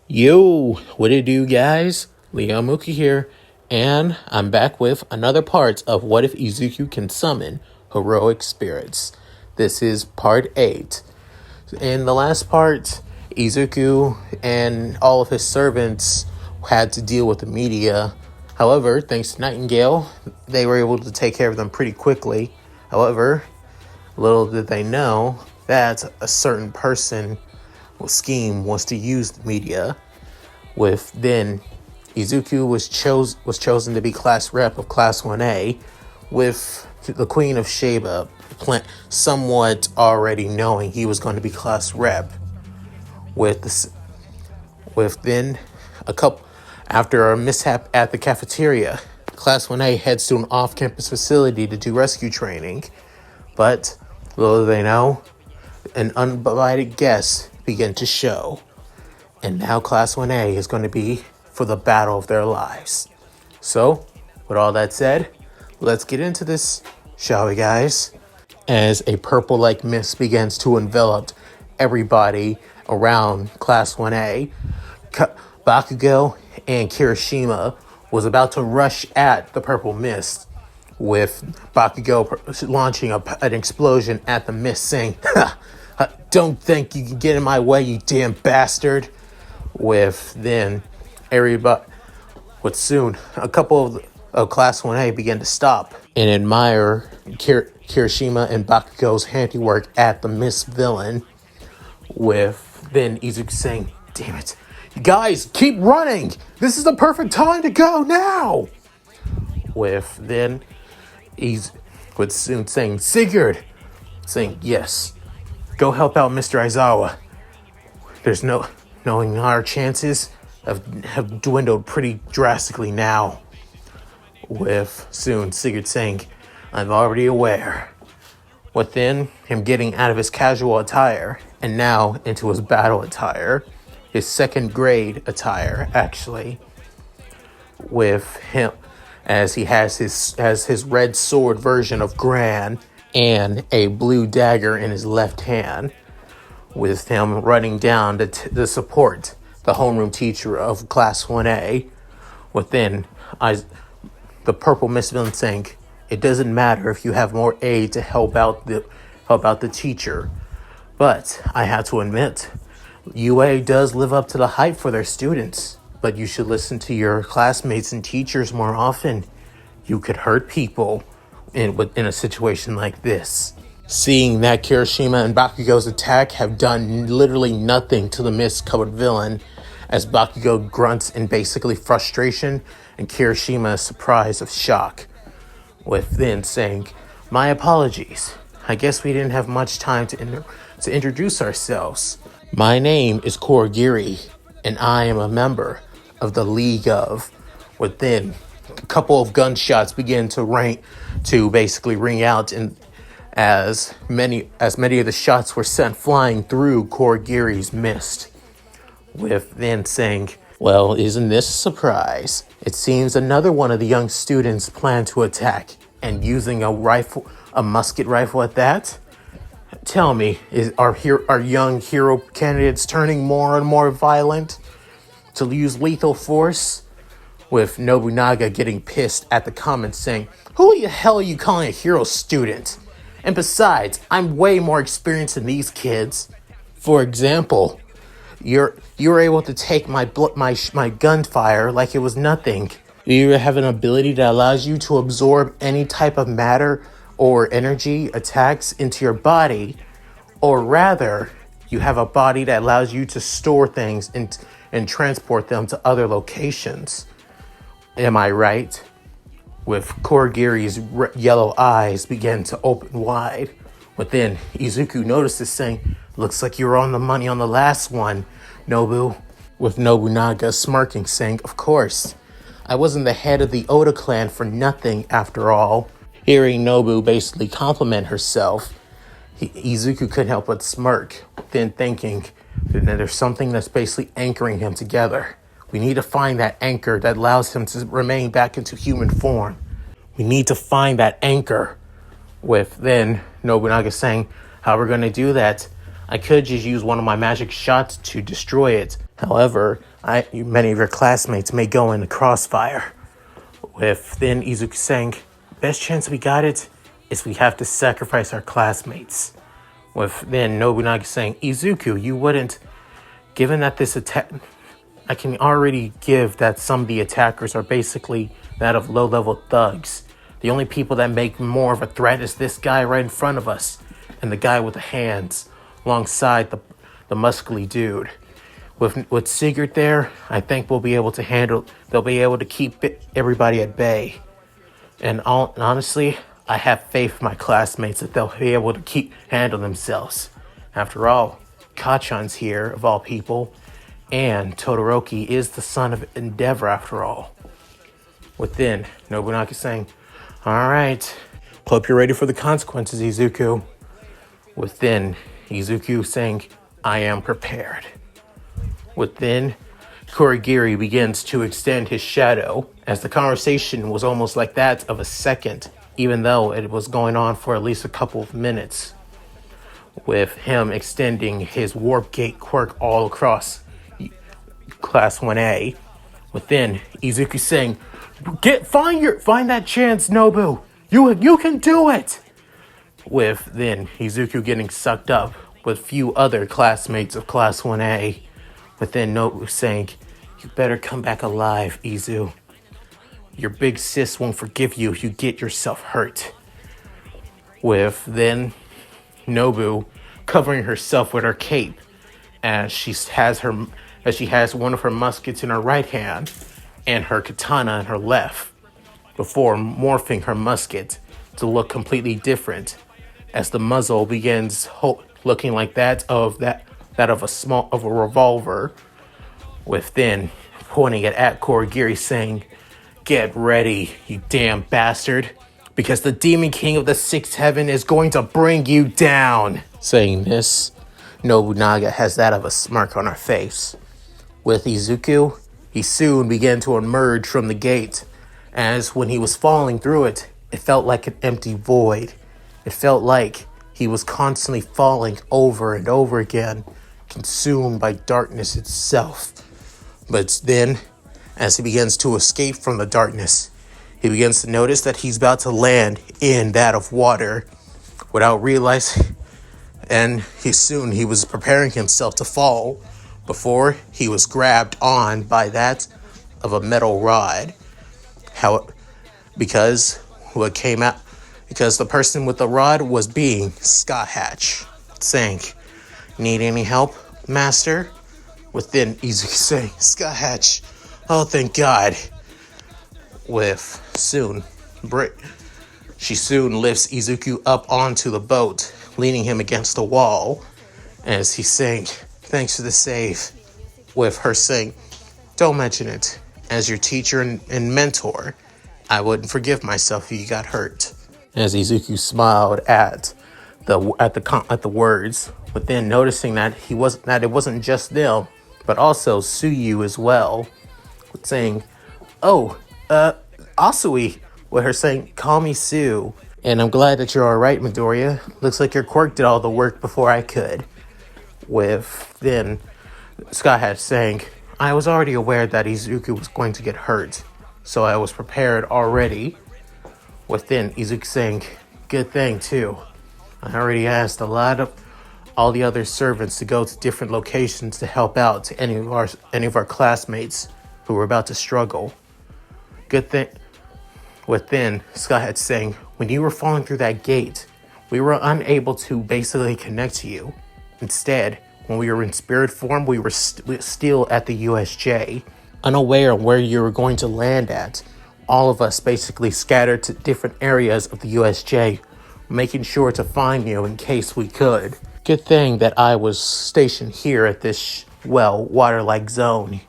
Yo, what it do, guys? Mooky here, and I'm back with another part of What If Izuku Can Summon Heroic Spirits. This is part 8. In the last part, Izuku and all of his servants had to deal with the media. However, thanks to Nightingale, they were able to take care of them pretty quickly. However, little did they know that a certain person scheme was to use the media. With then Izuku was chosen to be class rep of Class 1A, with the Queen of Sheba somewhat already knowing he was going to be class rep. With then a couple after a mishap at the cafeteria, Class 1A heads to an off-campus facility to do rescue training. But little do they know, an uninvited guest began to show. And now Class 1A is going to be for the battle of their lives. So, with all that said, let's get into this, shall we, guys? As a purple-like mist begins to envelop everybody around Class 1A, Bakugo and Kirishima was about to rush at the purple mist, with Bakugo launching an explosion at the mist, saying, "Don't think you can get in my way, you damn bastard." With then everybody, soon a couple of Class 1A began to stop and admire Kirishima and Bakugo's handiwork at the mist villain. With then Izuku saying, "Damn it, you guys, keep running! This is the perfect time to go now!" With then soon saying, "Sigurd," saying, "Yes, go help out Mr. Aizawa. Knowing our chances have dwindled pretty drastically now." With soon Sigurd saying, "I'm already aware." Within him getting out of his casual attire and now into his battle attire, his second grade attire actually, with him as he has his red sword version of Gran and a blue dagger in his left hand, with him running down to support the homeroom teacher of Class 1A. Within the purple mist villain saying, "It doesn't matter if you have more aid to help out the teacher, but I have to admit, UA does live up to the hype for their students, but you should listen to your classmates and teachers more often. You could hurt people in a situation like this." Seeing that Kirishima and Bakugo's attack have done literally nothing to the mist-covered villain, as Bakugo grunts in basically frustration and Kirishima is surprised of shock, with then saying, "My apologies. I guess we didn't have much time to introduce ourselves. My name is Kurogiri, and I am a member of the League of..." Within a couple of gunshots begin to ring out, and as many of the shots were sent flying through Kurogiri's mist, with then saying, "Well, isn't this a surprise? It seems another one of the young students planned to attack, and using a musket rifle at that. Tell me, are young hero candidates turning more and more violent to use lethal force?" With Nobunaga getting pissed at the comments, saying, "Who the hell are you calling a hero student? And besides, I'm way more experienced than these kids. For example, you're able to take my gunfire like it was nothing. You have an ability that allows you to absorb any type of matter or energy attacks into your body, or rather, you have a body that allows you to store things and transport them to other locations. Am I right?" With Kurogiri's yellow eyes began to open wide. But then Izuku notices, saying, "Looks like you were on the money on the last one, Nobu." With Nobunaga smirking, saying, "Of course, I wasn't the head of the Oda clan for nothing after all." Hearing Nobu basically compliment herself, Izuku couldn't help but smirk, then thinking that there's something that's basically anchoring him together. We need to find that anchor that allows him to remain back into human form. We need to find that anchor. With then Nobunaga saying, "How we're going to do that? I could just use one of my magic shots to destroy it. However, many of your classmates may go in the crossfire. With then Izuku saying, best chance we got it is we have to sacrifice our classmates. With then Nobunaga saying, Izuku, you wouldn't, given that this attack, I can already give that some of the attackers are basically that of low-level thugs. The only people that make more of a threat is this guy right in front of us and the guy with the hands alongside the muscly dude. With Sigurd there, I think they'll be able to keep everybody at bay. And honestly, I have faith in my classmates that they'll be able to handle themselves. After all, Kachan's here, of all people, and Todoroki is the son of Endeavor after all. Within, Nobunaga saying, alright, hope you're ready for the consequences, Izuku. Within, Izuku saying, I am prepared. Within, Kurogiri begins to extend his shadow, as the conversation was almost like that of a second, even though it was going on for at least a couple of minutes, with him extending his warp gate quirk all across Class 1A. Within, Izuku saying, find that chance, Nobu! You can do it! With then Izuku getting sucked up with few other classmates of Class 1A. Within Nobu saying, you better come back alive, Izu. Your big sis won't forgive you if you get yourself hurt. With then Nobu covering herself with her cape as she has one of her muskets in her right hand and her katana in her left, before morphing her musket to look completely different as the muzzle begins looking like that of a revolver, with then pointing it at Kurogiri saying, get ready, you damn bastard, because the Demon King of the Sixth Heaven is going to bring you down. Saying this, Nobunaga has that of a smirk on her face. With Izuku, he soon began to emerge from the gate, as when he was falling through it, it felt like an empty void. It felt like he was constantly falling over and over again, consumed by darkness itself. But then, as he begins to escape from the darkness, he begins to notice that he's about to land in that of water without realizing, and he was preparing himself to fall before he was grabbed on by that of a metal rod. Because the person with the rod was being Scott Hatch, saying, need any help, master? Within Izuku saying, Scott Hatch, oh thank God. She soon lifts Izuku up onto the boat, leaning him against the wall, as he's saying, thanks for the save. With her saying, don't mention it. As your teacher and mentor, I wouldn't forgive myself if you got hurt. As Izuku smiled at the words, but then noticing that it wasn't just them, but also Suyu as well, saying, oh, Asui, with her saying, call me Sue. And I'm glad that you're alright, Midoriya. Looks like your quirk did all the work before I could. With then Scott Hatch saying, I was already aware that Izuku was going to get hurt, so I was prepared already. Within Izuku saying, good thing too. I already asked all the other servants to go to different locations to help out to any of our classmates who were about to struggle. Good thing. Within Scott Hatch saying, when you were falling through that gate, we were unable to basically connect to you. Instead, when we were in spirit form, we were still at the U.S.J, unaware of where you were going to land at. All of us basically scattered to different areas of the U.S.J, making sure to find you in case we could. Good thing that I was stationed here at this, water-like zone.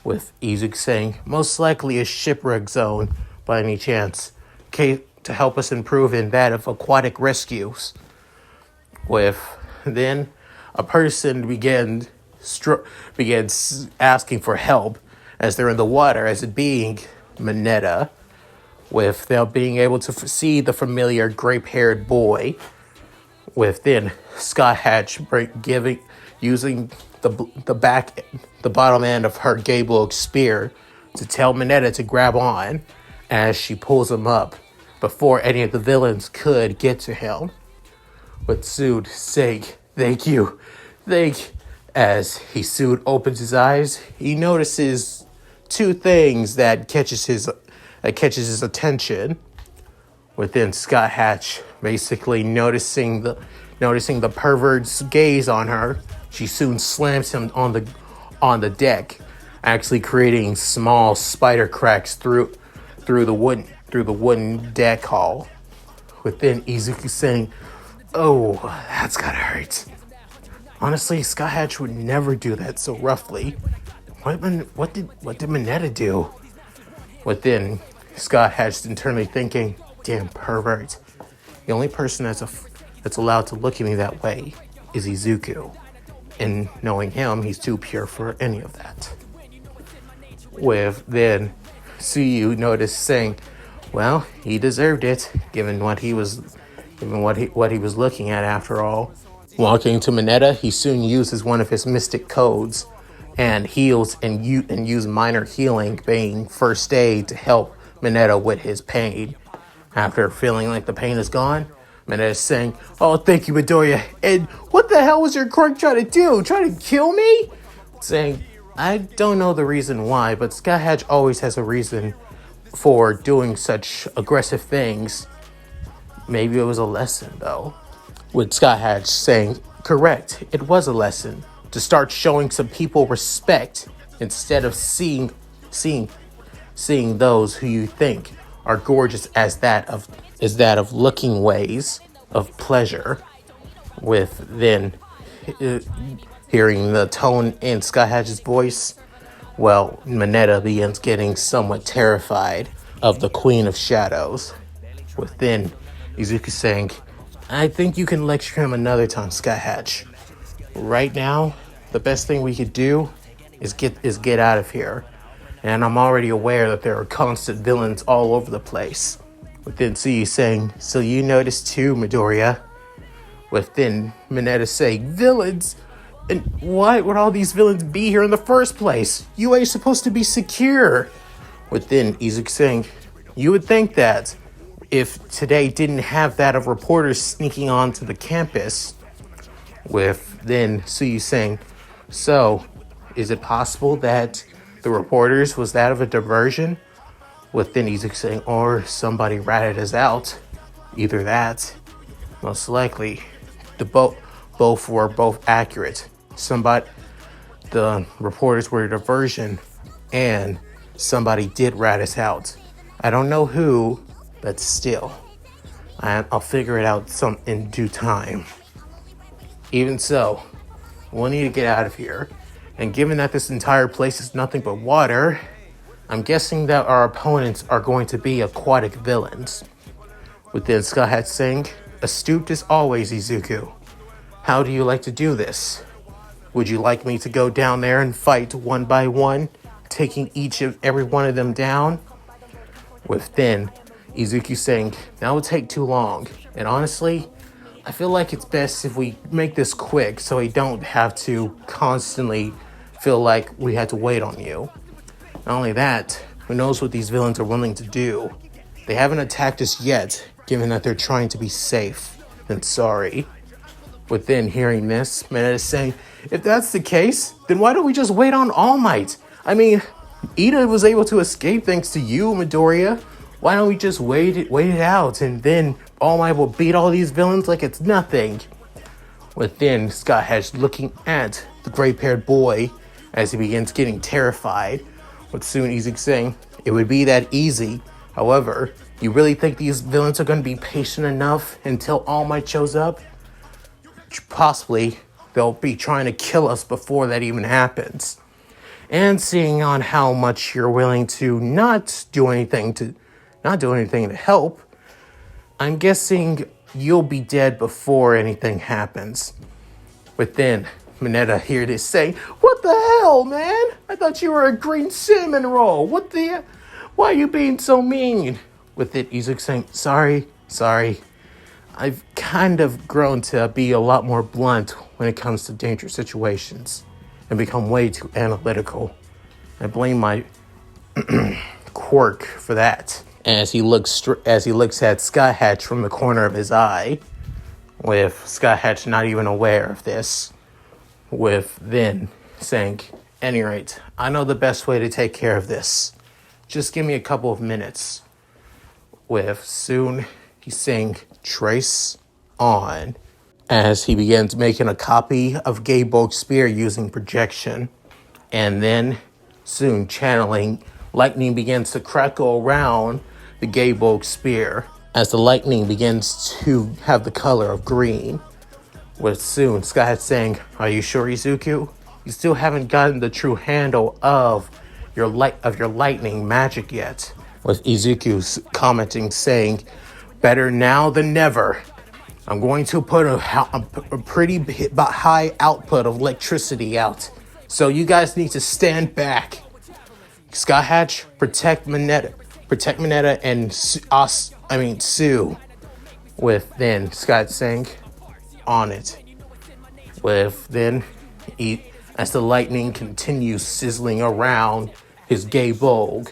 With Izuku saying, most likely a shipwreck zone, by any chance, to help us improve in that of aquatic rescues. With then a person begins asking for help as they're in the water, as it being Mineta, with them being able to see the familiar grape-haired boy, with then Scott Hatch using the bottom end of her gable spear to tell Mineta to grab on as she pulls him up before any of the villains could get to him. With Sood saying, "Thank you, As Sood opens his eyes, he notices two things that catches his attention. Within Scott Hatch basically noticing the pervert's gaze on her, she soon slams him on the deck, actually creating small spider cracks through the wooden deck hull. Within Izuku saying, "Oh, that's gotta hurt." Honestly, Scott Hatch would never do that so roughly. What did Mineta do? Within Scott Hatch internally thinking, "Damn pervert. The only person that's allowed to look at me that way is Izuku. And knowing him, he's too pure for any of that." With then Suyu noticed saying, "Well, he deserved it, given what he was looking at after all." Walking to Mineta, he soon uses one of his mystic codes and heals and use minor healing, being first aid, to help Mineta with his pain. After feeling like the pain is gone, Mineta is saying, "Oh, thank you, Midoriya. And what the hell was your quirk trying to do? Trying to kill me?" Saying, "I don't know the reason why, but Scott Hatch always has a reason for doing such aggressive things. Maybe it was a lesson, though." With Scott Hatch saying, "Correct, it was a lesson. To start showing some people respect instead of seeing those who you think are gorgeous as that of looking ways of pleasure." With then hearing the tone in Scott Hatch's voice, well, Mineta begins getting somewhat terrified of the Queen of Shadows. With then Izuku saying, "I think you can lecture him another time, Scott Hatch. Right now, the best thing we could do is get out of here. And I'm already aware that there are constant villains all over the place." Within Suyu saying, "So you noticed too, Midoriya?" Within Mineta saying, "Villains? And why would all these villains be here in the first place? UA is supposed to be secure." Within Izuku saying, "You would think that if today didn't have that of reporters sneaking onto the campus." With then Suyu saying, "So, is it possible that the reporters was that of a diversion?" With then Izuku saying, "Or somebody ratted us out. Either that, most likely, both were accurate. The reporters were a diversion, and somebody did rat us out. I don't know who, but still, I'll figure it out in due time. Even so, we'll need to get out of here. And given that this entire place is nothing but water, I'm guessing that our opponents are going to be aquatic villains." Within Scott Hatch saying, "Astute as always, Izuku. How do you like to do this? Would you like me to go down there and fight one by one, taking every one of them down?" Within Izuku saying, "That would take too long. And honestly, I feel like it's best if we make this quick so we don't have to constantly feel like we had to wait on you. Not only that, who knows what these villains are willing to do. They haven't attacked us yet, given that they're trying to be safe. And sorry." Within hearing this, Mineta is saying, "If that's the case, then why don't we just wait on All Might? I mean, Ida was able to escape thanks to you, Midoriya. Why don't we just wait it out, and then All Might will beat all these villains like it's nothing?" Within Scott Hatch looking at the gray-haired boy as he begins getting terrified, with soon Izuku saying, "It would be that easy. However, you really think these villains are going to be patient enough until All Might shows up? Possibly they'll be trying to kill us before that even happens. And seeing on how much you're willing to not do anything to help, I'm guessing you'll be dead before anything happens." Within Mineta here to say, "What the hell, man? I thought you were a green cinnamon roll. Why are you being so mean?" With it, Izuku saying, Sorry. I've kind of grown to be a lot more blunt when it comes to dangerous situations and become way too analytical. I blame my quirk for that. As he looks at Sky Hatch from the corner of his eye, with Sky Hatch not even aware of this, with then saying, "Any rate, I know the best way to take care of this. Just give me a couple of minutes." With soon he's saying, "Trace on," as he begins making a copy of Gaybolg's spear using projection, and then soon channeling lightning begins to crackle around the Gaybolg spear as the lightning begins to have the color of green. With soon Sky saying, "Are you sure, Izuku? You still haven't gotten the true handle of your lightning magic yet." With Izuku commenting, saying, "Better now than never. I'm going to put a pretty high output of electricity out, so you guys need to stand back. Sky Hatch, protect Mineta and Sue." With then Sky saying, "On it." With then, as the lightning continues sizzling around his Gaybolg,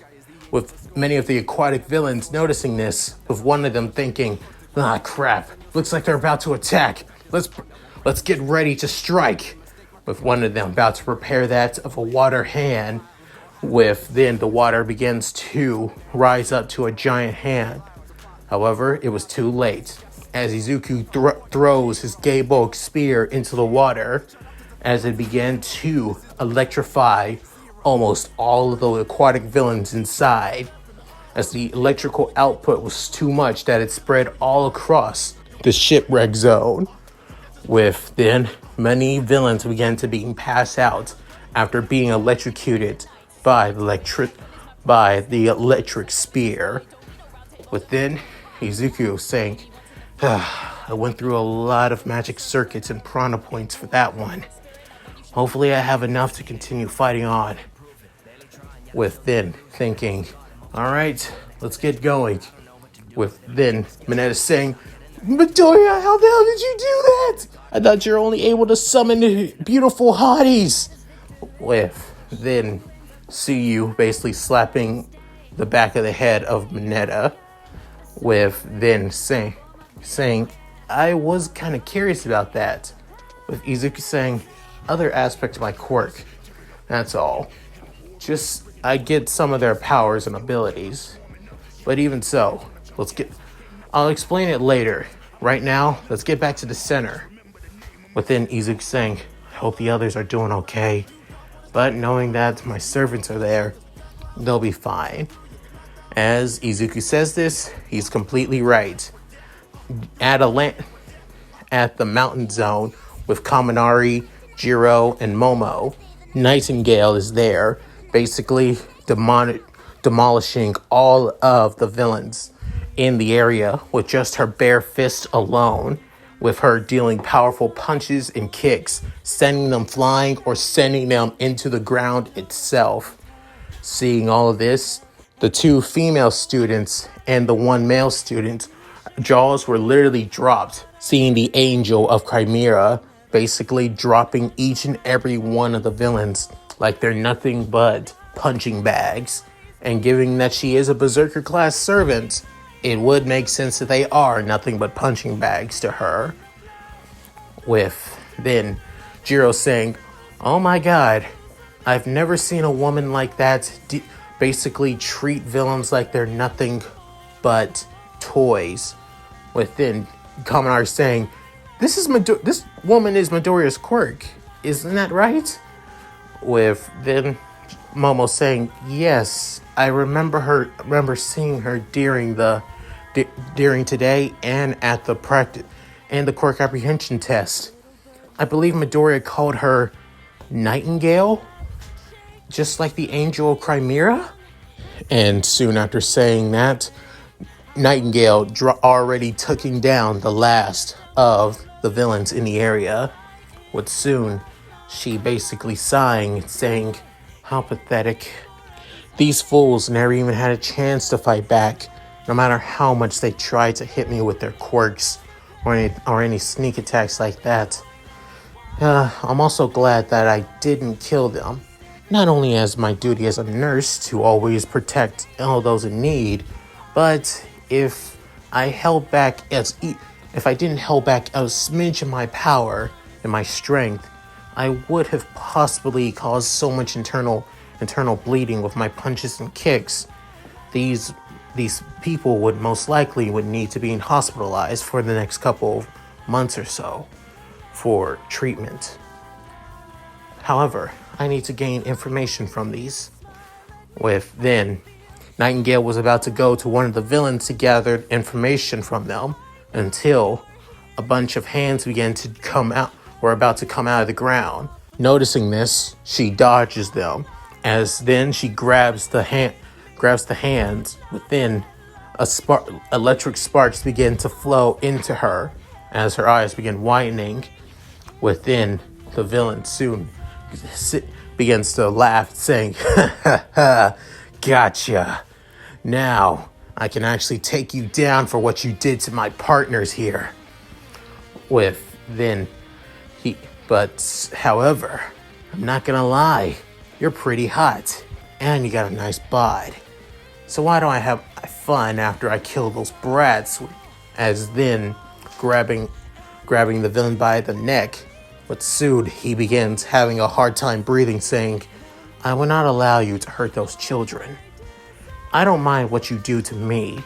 with many of the aquatic villains noticing this, with one of them thinking, "Ah, crap, looks like they're about to attack. Let's get ready to strike." With one of them about to prepare that of a water hand, with then the water begins to rise up to a giant hand. However, it was too late, as Izuku throws his Gaybolg spear into the water, as it began to electrify almost all of the aquatic villains inside, as the electrical output was too much that it spread all across the Shipwreck zone. With then many villains began to being passed out after being electrocuted by the electric spear. With then Izuku saying, "I went through a lot of magic circuits and prana points for that one. Hopefully I have enough to continue fighting on." With then thinking, "All right, let's get going." With then Mineta saying, "Midoriya, how the hell did you do that? I thought you were only able to summon beautiful hotties." With then Suyu basically slapping the back of the head of Mineta. With then saying, "I was kind of curious about that." With Izuku saying, "Other aspect of my quirk. That's all. Just, I get some of their powers and abilities. But even so, I'll explain it later. Right now, let's get back to the center." Within Izuku saying, "I hope the others are doing okay. But knowing that my servants are there, they'll be fine." As Izuku says this, he's completely right. At the mountain zone with Kaminari, Jiro, and Momo, Nightingale is there, basically demolishing all of the villains in the area with just her bare fist alone, with her dealing powerful punches and kicks, sending them flying or sending them into the ground itself. Seeing all of this, the two female students and the one male student, jaws were literally dropped, seeing the Angel of Chimera basically dropping each and every one of the villains like they're nothing but punching bags. And given that she is a Berserker class servant, it would make sense that they are nothing but punching bags to her. With then Jiro saying, "Oh my god, I've never seen a woman like that basically treat villains like they're nothing but toys." With then Kaminari saying, this woman is Midoriya's quirk, isn't that right?" With then Momo saying, "Yes, I remember seeing her during today and at the practice and the quirk apprehension test. I believe Midoriya called her Nightingale, just like the Angel of Chimera." And soon after saying that, Nightingale already taking down the last of the villains in the area, with soon she basically sighing and saying, "How pathetic. These fools never even had a chance to fight back, no matter how much they tried to hit me with their quirks. or any sneak attacks like that. I'm also glad that I didn't kill them. Not only as my duty as a nurse to always protect all those in need, but if I didn't hold back a smidge of my power and my strength, I would have possibly caused so much internal bleeding with my punches and kicks. These people would most likely need to be hospitalized for the next couple of months or so for treatment. However, I need to gain information from these. Then, Nightingale was about to go to one of the villains to gather information from them until a bunch of hands began to were about to come out of the ground. Noticing this, she dodges them, as then she grabs the hands. Within, electric sparks begin to flow into her as her eyes begin widening. Within, the villain soon begins to laugh, saying, "Ha ha ha, gotcha. Now, I can actually take you down for what you did to my partners here." However, I'm not gonna lie, you're pretty hot, and you got a nice bod. So why don't I have fun after I kill those brats? As then, grabbing the villain by the neck, but soon he begins having a hard time breathing, saying, "I will not allow you to hurt those children. I don't mind what you do to me,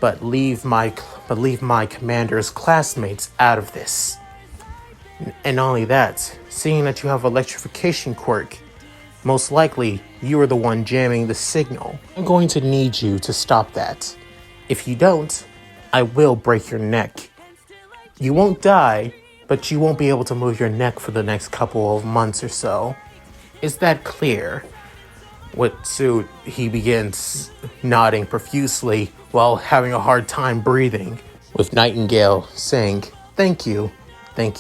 but leave my commander's classmates out of this. And not only that, seeing that you have electrification quirk, most likely you are the one jamming the signal. I'm going to need you to stop that. If you don't, I will break your neck. You won't die, but you won't be able to move your neck for the next couple of months or so. Is that clear?" Soon he begins nodding profusely while having a hard time breathing, with Nightingale saying, Thank you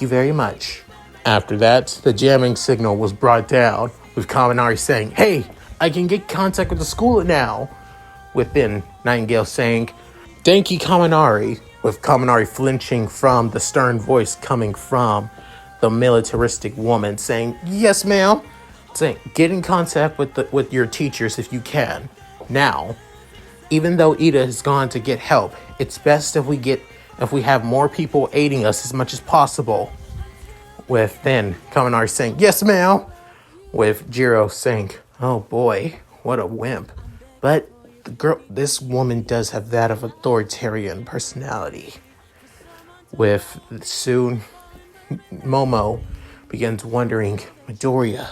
very much." After that, the jamming signal was brought down, with Kaminari saying, "Hey, I can get contact with the school now." Within, Nightingale saying, "Thank you, Kaminari," with Kaminari flinching from the stern voice coming from the militaristic woman saying, "Yes, ma'am." Saying, "Get in contact with your teachers if you can. Now, even though Ida has gone to get help, it's best if we have more people aiding us as much as possible." With then Kaminari saying, "Yes, ma'am." With Jiro saying, "Oh boy, what a wimp." But this woman does have that of authoritarian personality. With soon, Momo begins wondering, "Midoriya,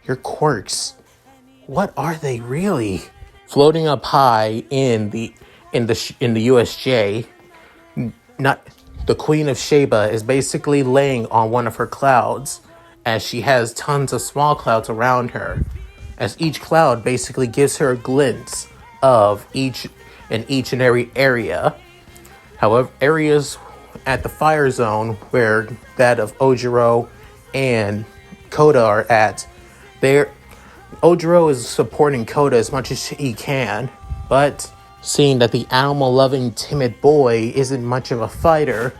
your quirks, what are they really?" Floating up high in the USJ, not the Queen of Sheba is basically laying on one of her clouds, as she has tons of small clouds around her, as each cloud basically gives her a glimpse of each and every area. However, areas at the fire zone where that of Ojiro and Koda are at, Ojiro is supporting Koda as much as he can, but seeing that the animal-loving, timid boy isn't much of a fighter,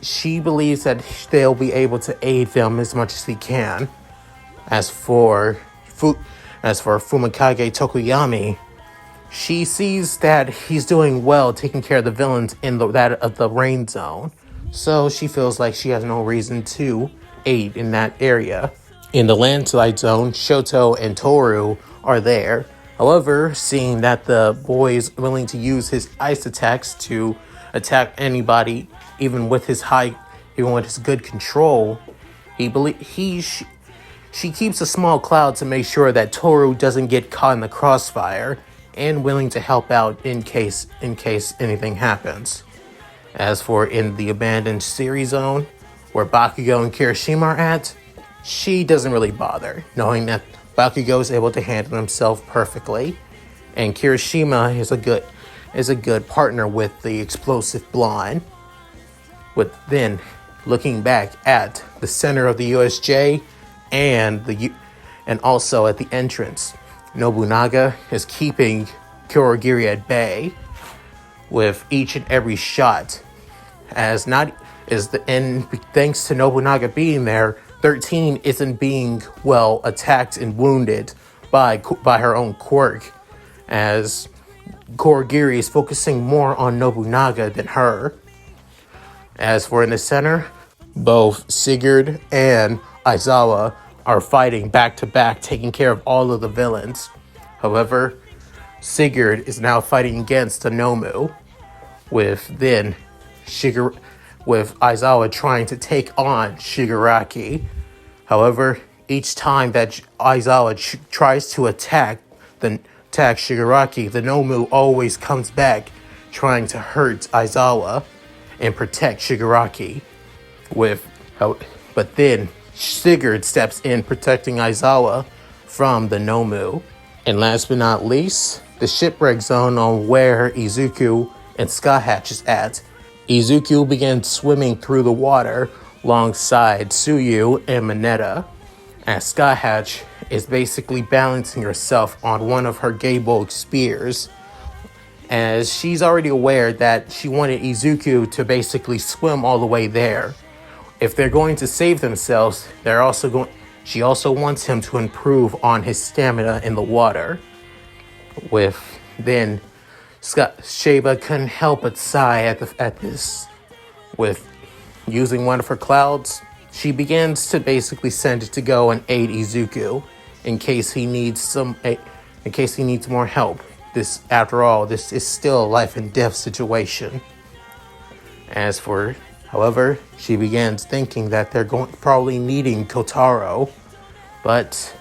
she believes that they'll be able to aid them as much as he can. As for Fumikage Tokuyami, she sees that he's doing well taking care of the villains in that of the rain zone, so she feels like she has no reason to aid in that area. In the landslide zone, Shoto and Toru are there. However, seeing that the boy is willing to use his ice attacks to attack anybody, even with his good control, she keeps a small cloud to make sure that Toru doesn't get caught in the crossfire, and willing to help out in case anything happens. As for in the abandoned series zone, where Bakugo and Kirishima are at, she doesn't really bother, knowing that Bakugo is able to handle himself perfectly, and Kirishima is a good partner with the explosive blonde. With then looking back at the center of the USJ and also at the entrance, Nobunaga is keeping Kurogiri at bay with each and every shot as not is the and thanks to Nobunaga being there, 13 isn't being well attacked and wounded by her own quirk, as Kurogiri is focusing more on Nobunaga than her. As for in the center, both Sigurd and Aizawa are fighting back to back, taking care of all of the villains. However, Sigurd is now fighting against the Nomu, with Aizawa trying to take on Shigaraki. However, each time that Aizawa tries to attack Shigaraki, the Nomu always comes back trying to hurt Aizawa and protect Shigaraki. But then Sigurd steps in, protecting Aizawa from the Nomu. And last but not least, the shipwreck zone on where Izuku and Sky Hatch is at. Izuku begins swimming through the water alongside Tsuyu and Mineta, as Sky Hatch is basically balancing herself on one of her gable spears, as she's already aware that she wanted Izuku to basically swim all the way there. If they're going to save themselves, she also wants him to improve on his stamina in the water. Sheba couldn't help but sigh at this. With using one of her clouds, she begins to basically send it to go and aid Izuku in case he needs more help. After all, this is still a life and death situation. However, she begins thinking that they're probably needing Kotaro, but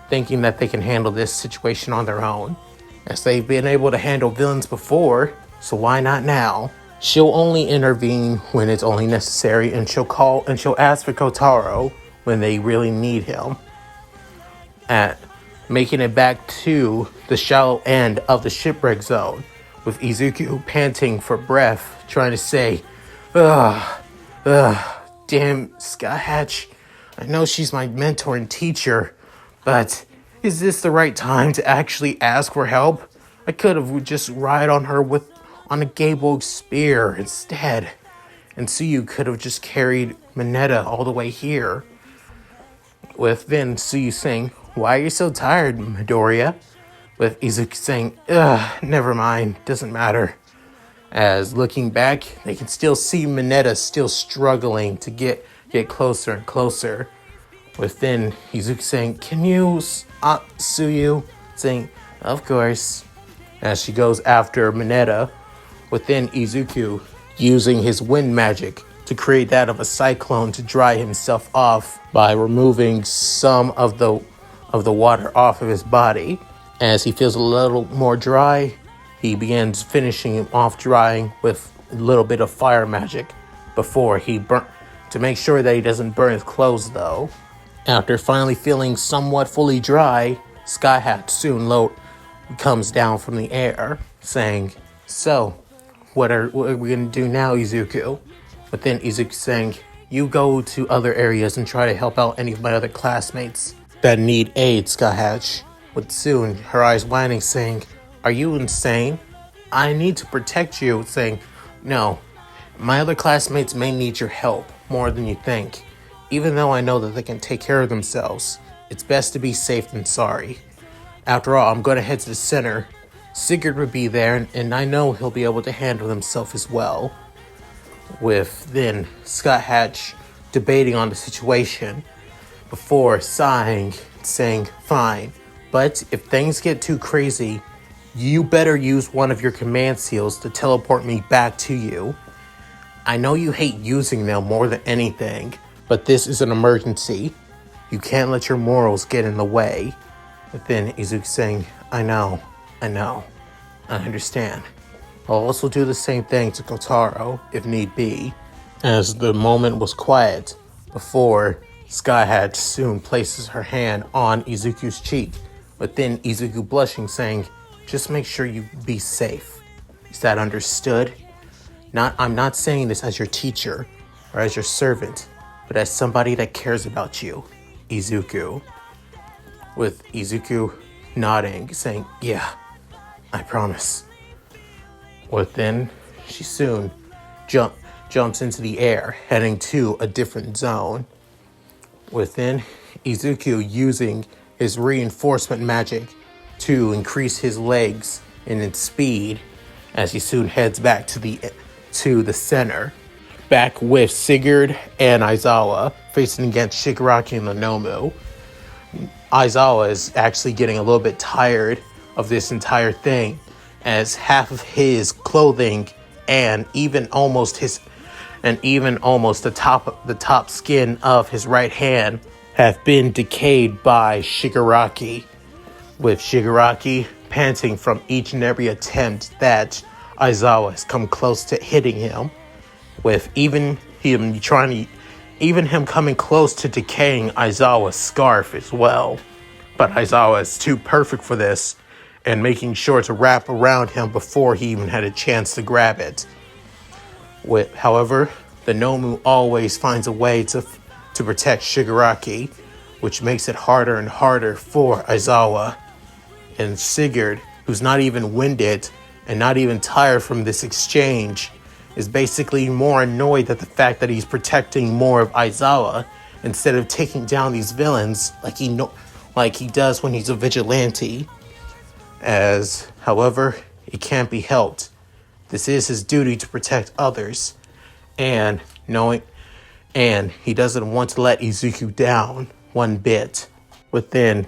thinking that they can handle this situation on their own, as they've been able to handle villains before, so why not now? She'll only intervene when it's only necessary, and she'll ask for Kotaro when they really need him. Making it back to the shallow end of the shipwreck zone, with Izuku panting for breath, trying to say, damn Sky Hatch, I know she's my mentor and teacher, but is this the right time to actually ask for help? I could have just ride on her on a gable spear instead, and Tsuyu could have just carried Mineta all the way here. With then Tsuyu saying, why are you so tired, Midoriya? With Izuku saying, never mind, doesn't matter. As looking back, they can still see Mineta still struggling to get closer and closer. With then Izuku saying, can you, Tsuyu? Saying, of course. As she goes after Mineta, within Izuku using his wind magic to create that of a cyclone to dry himself off by removing some of the water off of his body. As he feels a little more dry, he begins finishing him off drying with a little bit of fire magic before he to make sure that he doesn't burn his clothes though. After finally feeling somewhat fully dry, Sky Hat soon comes down from the air, saying, so, what are we going to do now, Izuku? But then Izuku saying, you go to other areas and try to help out any of my other classmates that need aid, Sky Hatch. With soon, her eyes widening, saying, are you insane? I need to protect you, saying, no, my other classmates may need your help more than you think. Even though I know that they can take care of themselves, it's best to be safe than sorry. After all, I'm going to head to the center. Sigurd will be there, and I know he'll be able to handle himself as well. With then Sky Hatch debating on the situation before sighing, saying, fine, but if things get too crazy, you better use one of your command seals to teleport me back to you. I know you hate using them more than anything, but this is an emergency. You can't let your morals get in the way. But then Izuku saying, I know, I understand. I'll also do the same thing to Kotaro, if need be. As the moment was quiet, before Sky Hatch soon places her hand on Izuku's cheek, but then Izuku blushing, saying, just make sure you be safe. Is that understood? I'm not saying this as your teacher or as your servant, but as somebody that cares about you, Izuku. With Izuku nodding, saying, yeah, I promise. Within, she soon jumps into the air, heading to a different zone. Within, Izuku using his reinforcement magic to increase his legs and its speed as he soon heads back to the center. Back with Sigurd and Aizawa facing against Shigaraki and the Nomu. Aizawa is actually getting a little bit tired of this entire thing, as half of his clothing and even almost the top skin of his right hand have been decayed by Shigaraki, with Shigaraki panting from each and every attempt that Aizawa has come close to hitting him, with even him coming close to decaying Aizawa's scarf as well. But Aizawa is too perfect for this, and making sure to wrap around him before he even had a chance to grab it. However, the Nomu always finds a way to protect Shigaraki, which makes it harder and harder for Aizawa. And Sigurd, who's not even winded and not even tired from this exchange, is basically more annoyed at the fact that he's protecting more of Aizawa instead of taking down these villains like he does when he's a vigilante. However, it can't be helped. This is his duty to protect others, and he doesn't want to let Izuku down one bit. Within,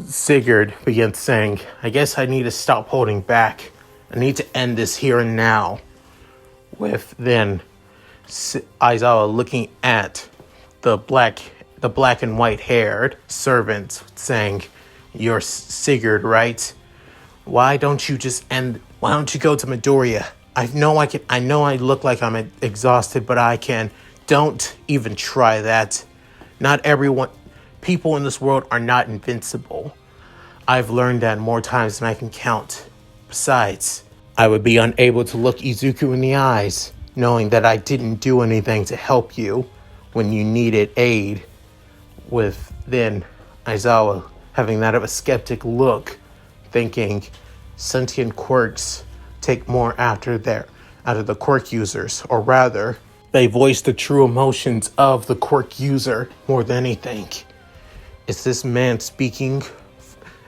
Sigurd begins saying, "I guess I need to stop holding back. I need to end this here and now." With then Aizawa looking at the black and white haired servant, saying, "You're Sigurd, right? Why don't you go to Midoriya? I know I look like I'm exhausted, but I can. Don't even try that. People in this world are not invincible. I've learned that more times than I can count. Besides, I would be unable to look Izuku in the eyes, knowing that I didn't do anything to help you when you needed aid." With then Aizawa having that of a skeptic look, thinking sentient quirks take more out of the quirk users, or rather, they voice the true emotions of the quirk user more than anything. Is this man speaking?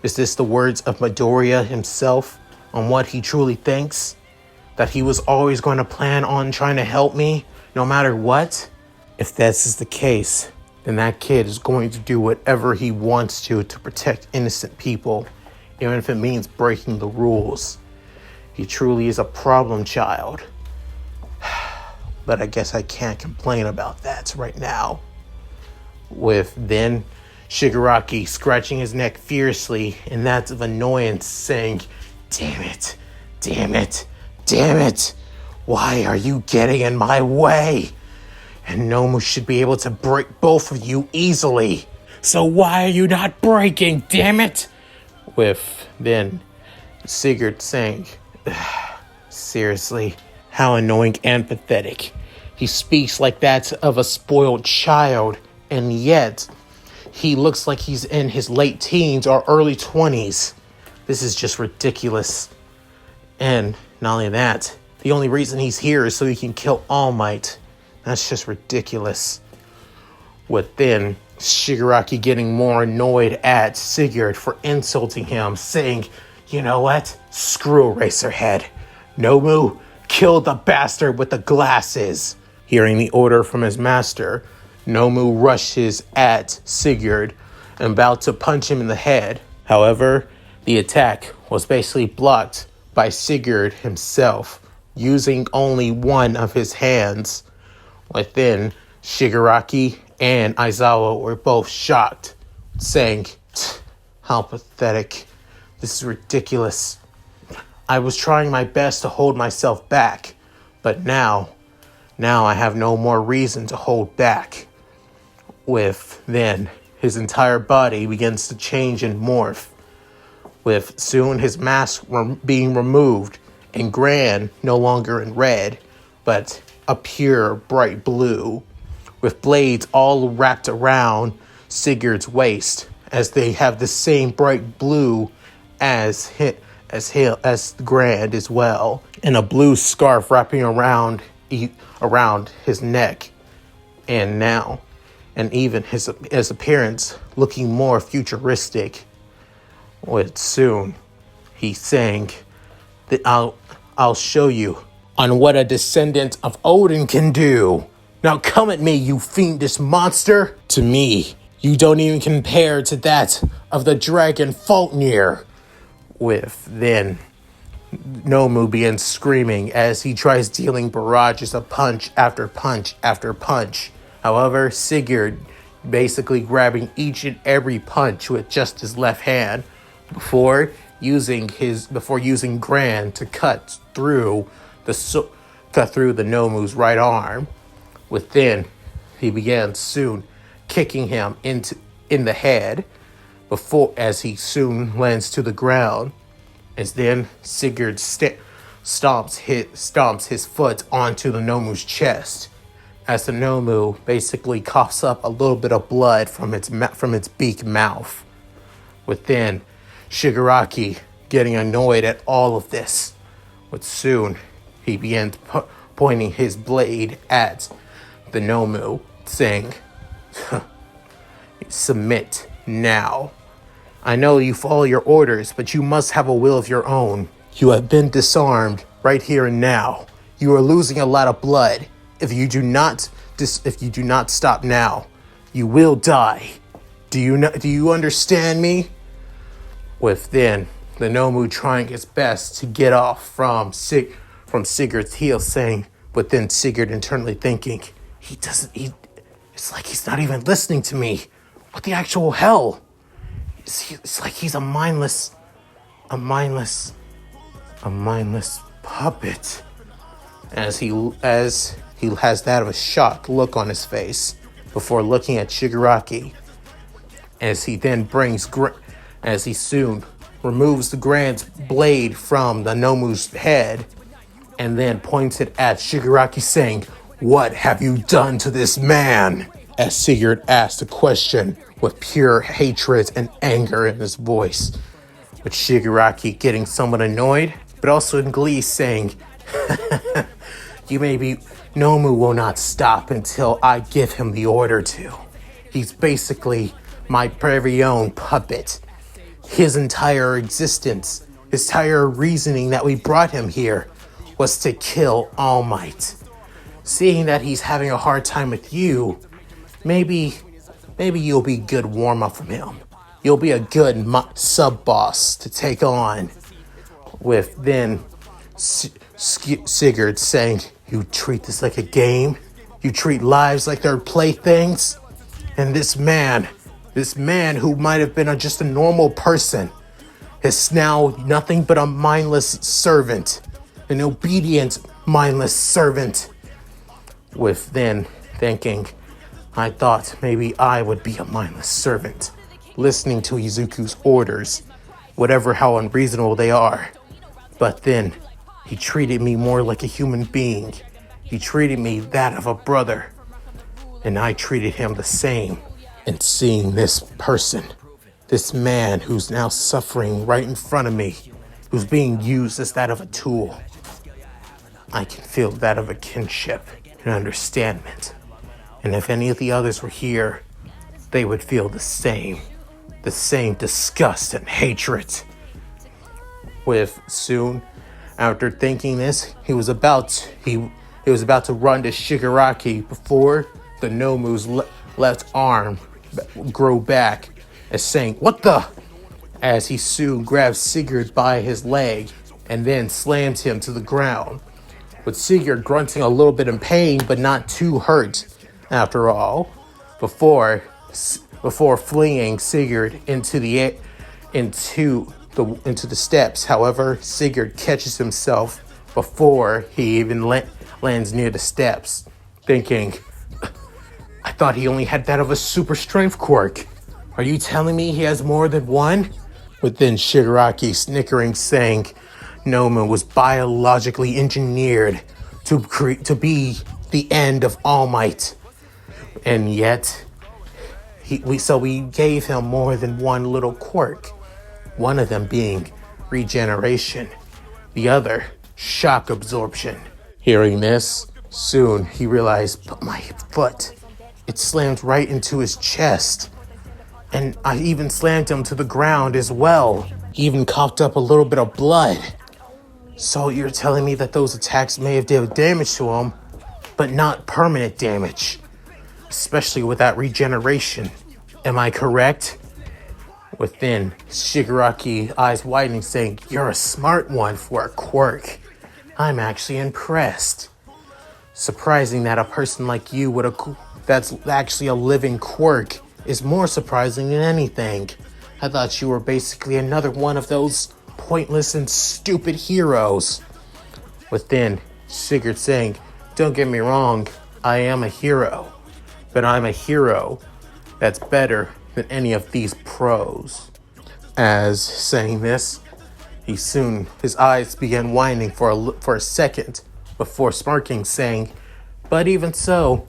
Is this the words of Midoriya himself on what he truly thinks? That he was always going to plan on trying to help me, no matter what? If this is the case, then that kid is going to do whatever he wants to protect innocent people, even if it means breaking the rules. He truly is a problem child. But I guess I can't complain about that right now. With then Shigaraki scratching his neck fiercely in that of annoyance, saying, "Damn it, damn it, damn it. Why are you getting in my way? And Nomu should be able to break both of you easily. So why are you not breaking, damn it?" With then Sigurd saying, "Seriously, how annoying and pathetic. He speaks like that of a spoiled child, and yet he looks like he's in his late teens or early 20s. This is just ridiculous. And not only that, the only reason he's here is so he can kill All Might. That's just ridiculous." With then Shigaraki getting more annoyed at Sigurd for insulting him, saying, "You know what? Screw Eraserhead. Nomu, kill the bastard with the glasses." Hearing the order from his master, Nomu rushes at Sigurd and about to punch him in the head. However, the attack was basically blocked by Sigurd himself, using only one of his hands. Within, Shigaraki and Aizawa were both shocked, saying, "How pathetic. This is ridiculous. I was trying my best to hold myself back, but now I have no more reason to hold back." With then, his entire body begins to change and morph, with soon his mask being removed and Gran no longer in red, but a pure bright blue, with blades all wrapped around Sigurd's waist, as they have the same bright blue as Gran as well, and a blue scarf wrapping around around his neck, and even his appearance looking more futuristic. With soon, he's saying that I'll show you on what a descendant of Odin can do. Now come at me, you fiendish monster. To me, you don't even compare to that of the dragon Falknir. With then, Nomu begins screaming as he tries dealing barrages of punch after punch after punch. However, Sigurd basically grabbing each and every punch with just his left hand before using Gran to cut through the Nomu's right arm. Within, he began soon kicking him in the head as he soon lands to the ground. As then Sigurd stomps his foot onto the Nomu's chest, as the Nomu basically coughs up a little bit of blood from its beak mouth. Within, Shigaraki getting annoyed at all of this. But soon he began pointing his blade at the Nomu, saying, "Submit now. I know you follow your orders, but you must have a will of your own. You have been disarmed right here and now. You are losing a lot of blood. If you do not stop now, you will die. Do you understand me?" With then the Nomu trying his best to get off from Sigurd's heel, saying, but then Sigurd internally thinking, it's like he's not even listening to me. What the actual hell? It's like he's a mindless puppet. As he has that of a shocked look on his face before looking at Shigaraki, as he soon removes the Grand's blade from the Nomu's head and then points it at Shigaraki, saying, "What have you done to this man?" As Sigurd asked a question with pure hatred and anger in his voice, with Shigaraki getting somewhat annoyed, but also in glee, saying, Nomu will not stop until I give him the order to. He's basically my very own puppet. His entire existence, his entire reasoning that we brought him here was to kill All Might. Seeing that he's having a hard time with you, maybe you'll be good warm-up from him. You'll be a good sub-boss to take on. With then Sigurd saying, "You treat this like a game? You treat lives like they're playthings? And this man who might have been just a normal person is now nothing but a mindless servant, an obedient mindless servant." With then thinking, I thought maybe I would be a mindless servant, listening to Izuku's orders, how unreasonable they are. But then he treated me more like a human being. He treated me that of a brother, and I treated him the same. And seeing this person, this man who's now suffering right in front of me, who's being used as that of a tool, I can feel that of a kinship and understandment. And if any of the others were here, they would feel the same disgust and hatred. With soon, after thinking this, he was about to run to Shigaraki before the Nomu's left arm grew back, as saying, "What the?" As he soon grabs Sigurd by his leg and then slams him to the ground, with Sigurd grunting a little bit in pain but not too hurt after all, before flinging Sigurd into the steps. However, Sigurd catches himself before he even lands near the steps, thinking, "I thought he only had that of a super strength quirk. Are you telling me he has more than one?" With then Shigaraki snickering, saying Nomu was biologically engineered to be the end of All Might. And yet, we gave him more than one little quirk. One of them being regeneration, the other shock absorption. Hearing this, Soon he realized, but my foot, it slammed right into his chest. And I even slammed him to the ground as well. He even coughed up a little bit of blood. So you're telling me that those attacks may have done damage to him, but not permanent damage, especially with that regeneration. Am I correct? Within, Shigaraki, eyes widening, saying, "You're a smart one for a quirk. I'm actually impressed. Surprising that a person like you with that's actually a living quirk is more surprising than anything. I thought you were basically another one of those pointless and stupid heroes." Within, Sigurd saying, "Don't get me wrong, I am a hero, but I'm a hero that's better than any of these pros." As saying this, his eyes began widening for a second before smirking, saying, "But even so,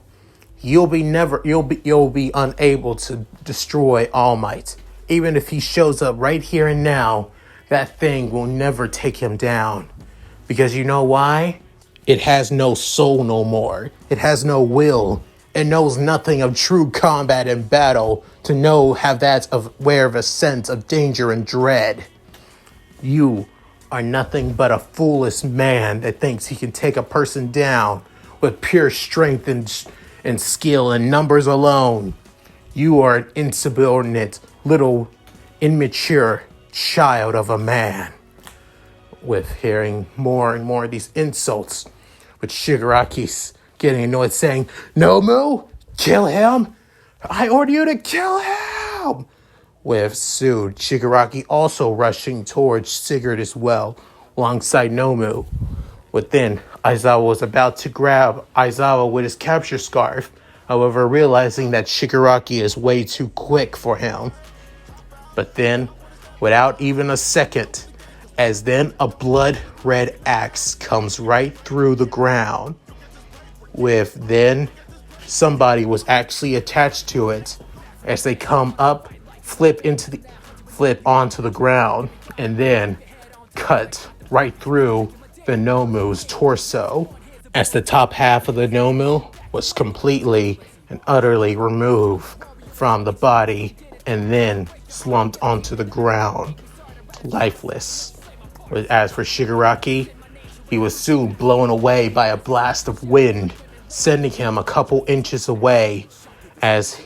you'll be unable to destroy All Might. Even if he shows up right here and now, that thing will never take him down. Because you know why? It has no soul no more. It has no will. It knows nothing of true combat and battle to have that aware of a sense of danger and dread. You are nothing but a foolish man that thinks he can take a person down with pure strength and skill and numbers alone. You are an insubordinate, little, immature child of a man." With hearing more and more of these insults, with Shigaraki's getting annoyed, saying, "Nomu, kill him! I order you to kill him!" With soon Shigaraki also rushing towards Sigurd as well, alongside Nomu. Within, Aizawa was about to grab Aizawa with his capture scarf, however realizing that Shigaraki is way too quick for him. But then, without even a second, as then a blood-red axe comes right through the ground. With then, somebody was actually attached to it. As they come up, flip onto the ground, and then cut right through the Nomu's torso, as the top half of the Nomu was completely and utterly removed from the body and then slumped onto the ground, lifeless. As for Shigaraki, he was soon blown away by a blast of wind, sending him a couple inches away, as he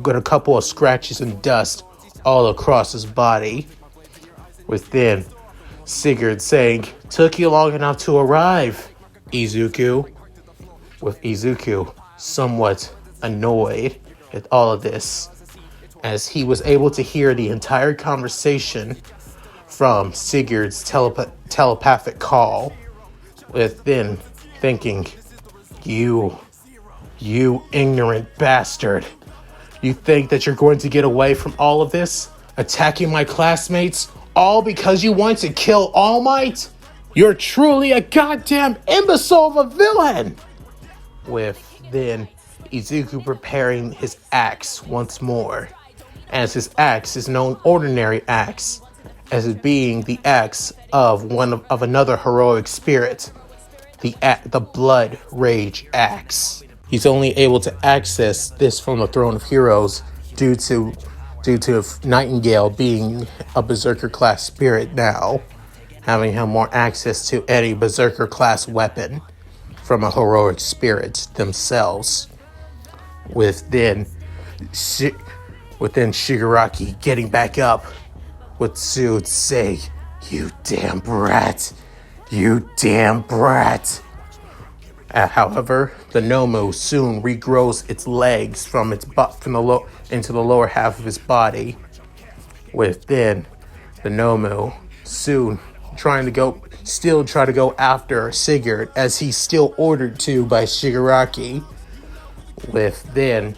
got a couple of scratches and dust all across his body. Within, Sigurd saying, "Took you long enough to arrive, Izuku." With Izuku somewhat annoyed at all of this, as he was able to hear the entire conversation from Sigurd's telepathic call. Within, thinking, you ignorant bastard. You think that you're going to get away from all of this? Attacking my classmates? All because you want to kill All Might? You're truly a goddamn imbecile of a villain! With then Izuku preparing his axe once more, as his axe is no ordinary axe, as it being the axe of another heroic spirit, the Blood Rage axe. He's only able to access this from the Throne of Heroes due to Nightingale being a Berserker class spirit now, having him more access to any Berserker class weapon from a heroic spirit themselves. Within Shigaraki getting back up, with Sud say, "You damn brat! You damn brat!" However, the Nomu soon regrows its legs into the lower half of his body. Within, the Nomu soon try to go after Sigurd, as he's still ordered to by Shigaraki. Within,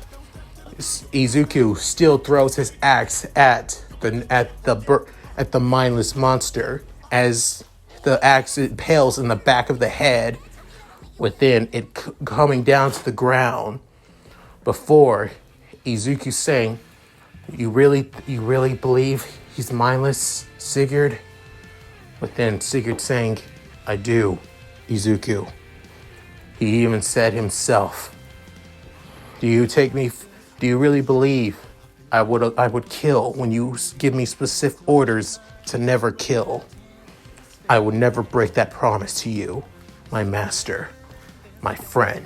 Izuku still throws his axe at the mindless monster, as the axe impales in the back of the head, within it coming down to the ground, before Izuku saying, you really believe he's mindless, Sigurd?" Within Sigurd saying, "I do, Izuku." He even said himself, do you really believe I would kill when you give me specific orders to never kill? I would never break that promise to you, my master, my friend.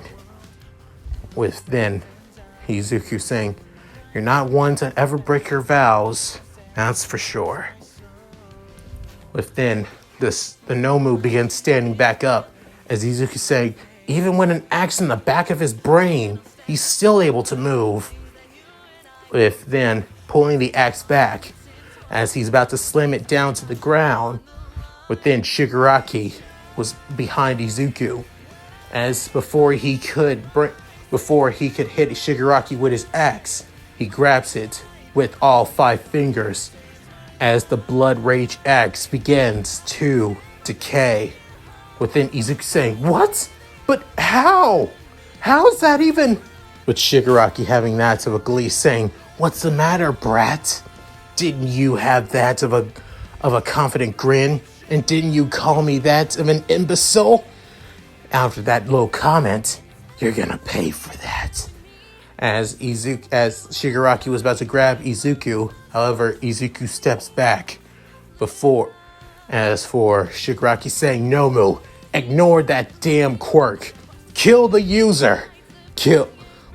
With then Izuku saying, you're not one to ever break your vows, that's for sure. With then the Nomu begins standing back up as Izuku saying, even when an axe in the back of his brain, he's still able to move. With then pulling the axe back as he's about to slam it down to the ground. But then Shigaraki was behind Izuku, as before he could hit Shigaraki with his axe, he grabs it with all 5 fingers as the Blood Rage axe begins to decay. Within Izuku saying, what? But how? How's that even? With Shigaraki having that of a glee saying, what's the matter, brat? Didn't you have that of a confident grin? And didn't you call me that of an imbecile? After that little comment, you're gonna pay for that. As Shigaraki was about to grab Izuku, however, Izuku steps back as for Shigaraki saying, Nomu, ignore that damn quirk. Kill the user. Kill.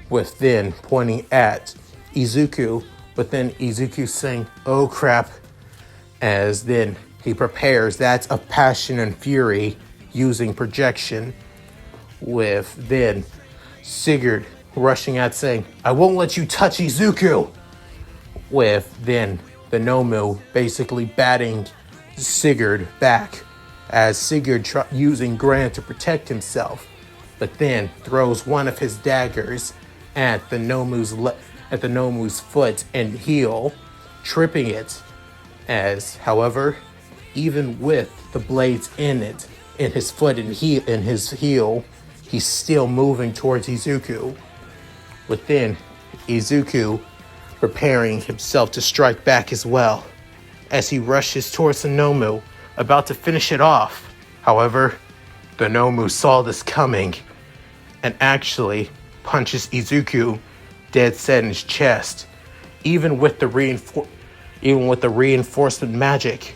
With then pointing at Izuku, but then Izuku saying, oh crap. As then he prepares that of passion and fury using projection. With then Sigurd rushing out saying, I won't let you touch Izuku. With then the Nomu basically batting Sigurd back as Sigurd using Gran to protect himself, but then throws one of his daggers at the Nomu's foot and heel, tripping it. As, however, even with the blades in his foot and his heel, he's still moving towards Izuku. Within Izuku preparing himself to strike back as well, as he rushes towards the Nomu, about to finish it off. However, the Nomu saw this coming and actually punches Izuku dead set in his chest. Even with the reinforcement magic,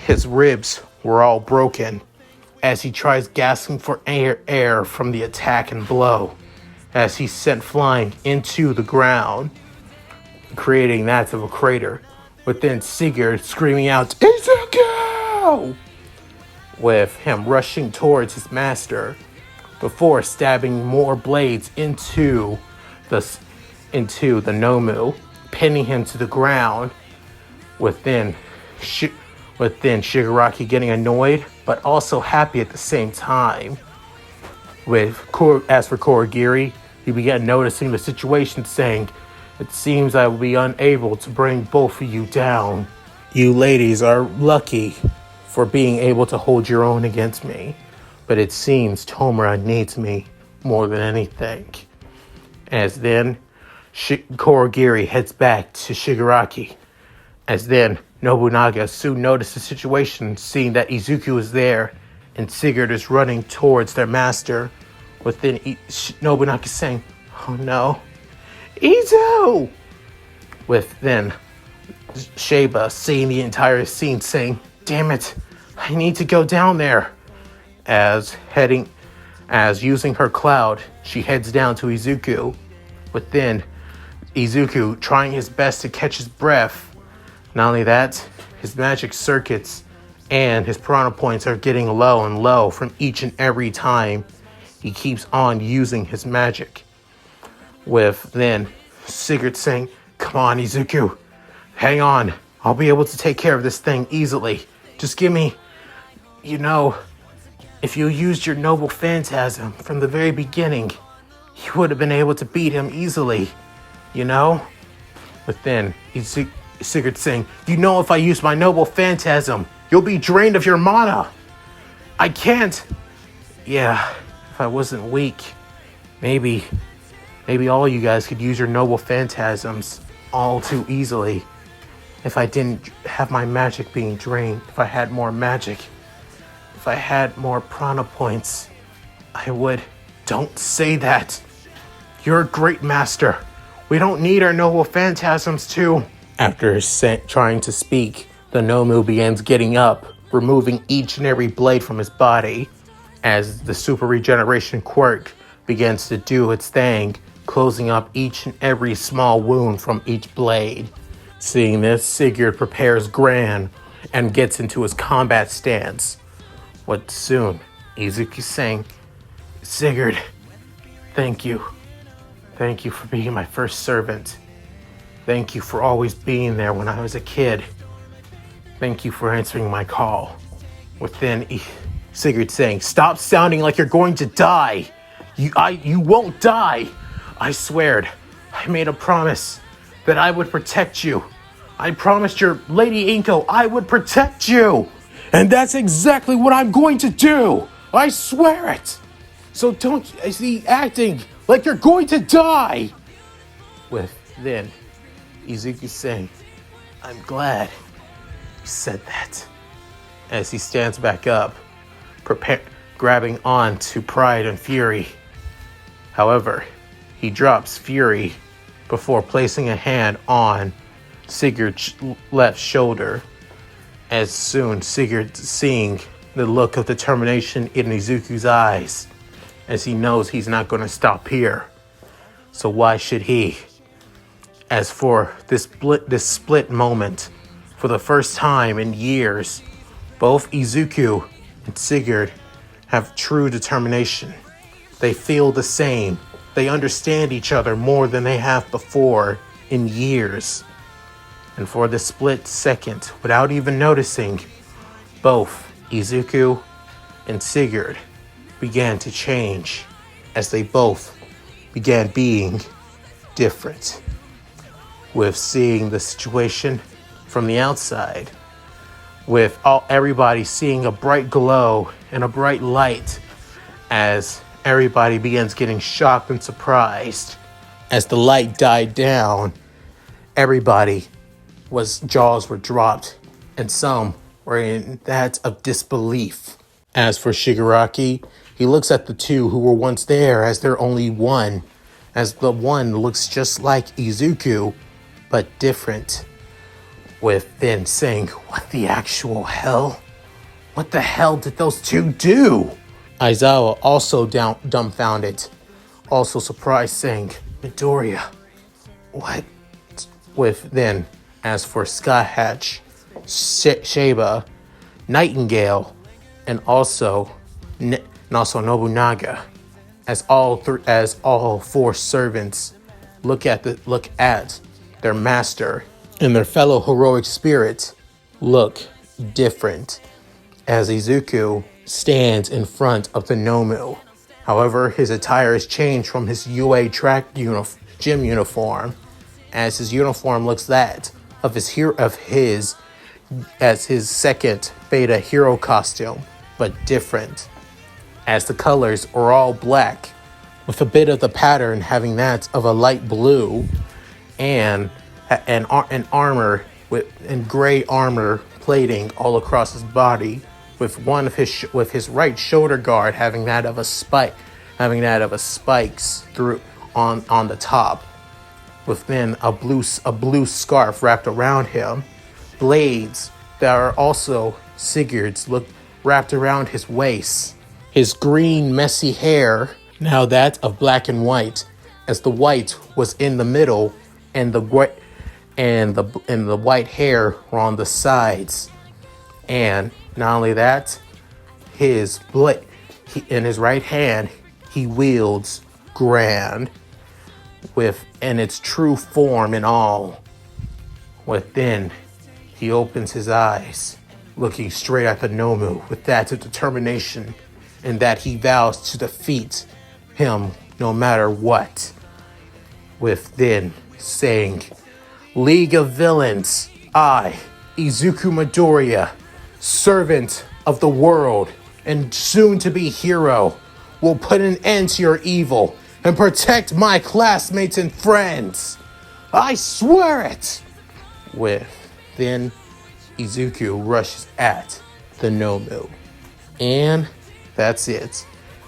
his ribs were all broken as he tries gasping for air from the attack and blow, as he's sent flying into the ground, creating that of a crater. But then Sigurd screaming out, Izuku! With him rushing towards his master before stabbing more blades into the Nomu, pinning him to the ground. Within Shigaraki getting annoyed, but also happy at the same time. As for Kurogiri, he began noticing the situation, saying, it seems I will be unable to bring both of you down. You ladies are lucky for being able to hold your own against me, but it seems Tomura needs me more than anything. As then, Kurogiri heads back to Shigaraki. As then, Nobunaga soon noticed the situation, seeing that Izuku is there and Sigurd is running towards their master. Within Nobunaga saying, oh no, Izu! With then Sheba seeing the entire scene saying, damn it, I need to go down there. As using her cloud, she heads down to Izuku. But then Izuku trying his best to catch his breath. Not only that, his magic circuits and his piranha points are getting low and low from each and every time he keeps on using his magic. With then Sigurd saying, come on Izuku, hang on, I'll be able to take care of this thing easily. Just give me, if you used your noble phantasm from the very beginning, you would have been able to beat him easily, But then Sigurd saying, if I use my noble phantasm, you'll be drained of your mana. I can't. Yeah, if I wasn't weak, maybe all you guys could use your noble phantasms all too easily. If I didn't have my magic being drained, if I had more magic, if I had more prana points, I would Don't say that. You're a great master. We don't need our noble phantasms to... After trying to speak, the Nomu begins getting up, removing each and every blade from his body, as the super regeneration quirk begins to do its thing, closing up each and every small wound from each blade. Seeing this, Sigurd prepares Gran and gets into his combat stance. What soon, Izuku saying, Sigurd, thank you. Thank you for being my first servant. Thank you for always being there when I was a kid. Thank you for answering my call. Within Sigurd saying, stop sounding like you're going to die. You won't die. I swear, I made a promise that I would protect you. I promised your Lady Inko I would protect you. And that's exactly what I'm going to do. I swear it. So don't see acting like you're going to die. With then Izuku saying, I'm glad you said that. As he stands back up, grabbing on to pride and fury. However, he drops fury before placing a hand on Sigurd's left shoulder. As soon Sigurd seeing the look of determination in Izuku's eyes, as he knows he's not going to stop here. So why should he? As for this split moment, for the first time in years, both Izuku and Sigurd have true determination. They feel the same. They understand each other more than they have before in years. And for the split second, without even noticing, both Izuku and Sigurd began to change as they both began being different. With seeing the situation from the outside, with everybody seeing a bright glow and a bright light as everybody begins getting shocked and surprised. As the light died down, everybody jaws were dropped, and some were in that of disbelief. As for Shigaraki, he looks at the two who were once there as their only one, as the one looks just like Izuku, but different. With then saying, what the actual hell? What the hell did those two do? Aizawa also dumbfounded, also surprised, saying, Midoriya, what? With then, as for Sky Hatch, Sheba, Nightingale, and also Nobunaga, as all four servants look at their master and their fellow heroic spirits look different, as Izuku stands in front of the Nomu. However, his attire has changed from his UA track gym uniform, as his uniform looks that of his second beta hero costume, but different, as the colors are all black, with a bit of the pattern having that of a light blue, and an armor and gray armor plating all across his body, with his right shoulder guard having that of spikes through on the top, with then a blue scarf wrapped around him, blades that are also Sigurd's wrapped around his waist, his green messy hair now that of black and white, as the white was in the middle and the white hair were on the sides. And not only that, in his right hand he wields Grand, in its true form and all. Within, he opens his eyes, looking straight at the Nomu with that of determination, and that he vows to defeat him no matter what. Within saying, League of Villains, I, Izuku Midoriya, servant of the world and soon-to-be hero, will put an end to your evil and protect my classmates and friends. I swear it! Then Izuku rushes at the Nomu. And that's it.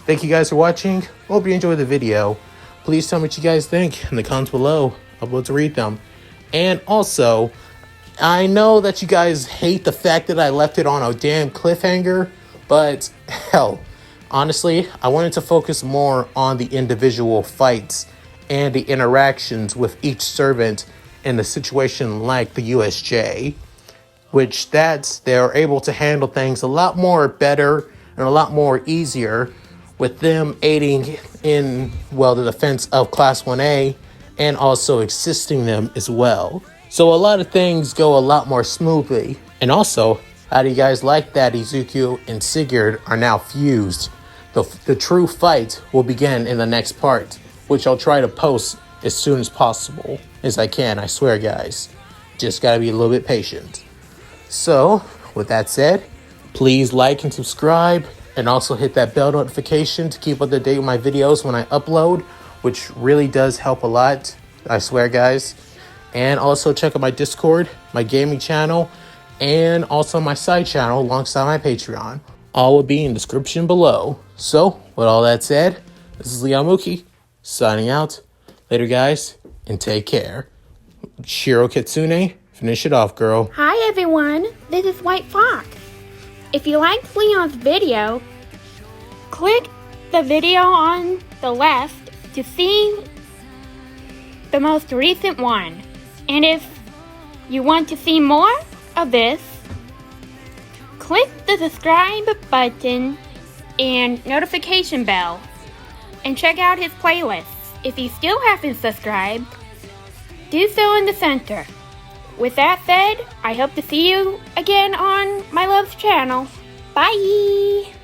Thank you guys for watching. Hope you enjoyed the video. Please tell me what you guys think in the comments below. I'll be able to read them. And also, I know that you guys hate the fact that I left it on a damn cliffhanger, but hell, honestly, I wanted to focus more on the individual fights and the interactions with each servant in a situation like the U.S.J, which they're able to handle things a lot more better and a lot more easier with them aiding in, well, the defense of Class 1A and also assisting them as well. So a lot of things go a lot more smoothly. And also, how do you guys like that Izuku and Sigurd are now fused? The true fight will begin in the next part, which I'll try to post as soon as possible as I can, I swear guys. Just gotta be a little bit patient. So, with that said, please like and subscribe, and also hit that bell notification to keep up to date with my videos when I upload, which really does help a lot, I swear guys. And also check out my Discord, my gaming channel, and also my side channel alongside my Patreon. All will be in the description below. So, with all that said, this is Mooky, signing out. Later guys, and take care. Shiro Kitsune, finish it off, girl. Hi everyone, this is White Fox. If you liked Leon's video, click the video on the left to see the most recent one. And if you want to see more of this, click the subscribe button and notification bell and check out his playlists. If you still haven't subscribed, do so in the center. With that said, I hope to see you again on my love's channel. Bye!